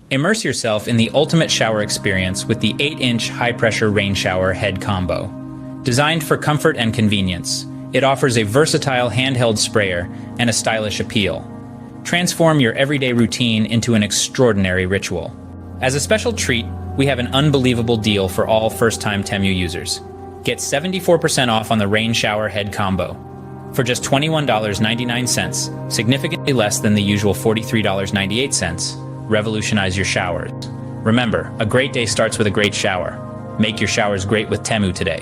Immerse yourself in the ultimate shower experience with the 8-inch high-pressure rain shower head combo. Designed for comfort and convenience, it offers a versatile handheld sprayer and a stylish appeal. Transform your everyday routine into an extraordinary ritual. As a special treat, we have an unbelievable deal for all first-time Temu users. Get 74% off on the rain shower head combo for just $21.99, significantly less than the usual $43.98. Revolutionize your showers. Remember, a great day starts with a great shower. Make your showers great with Temu today.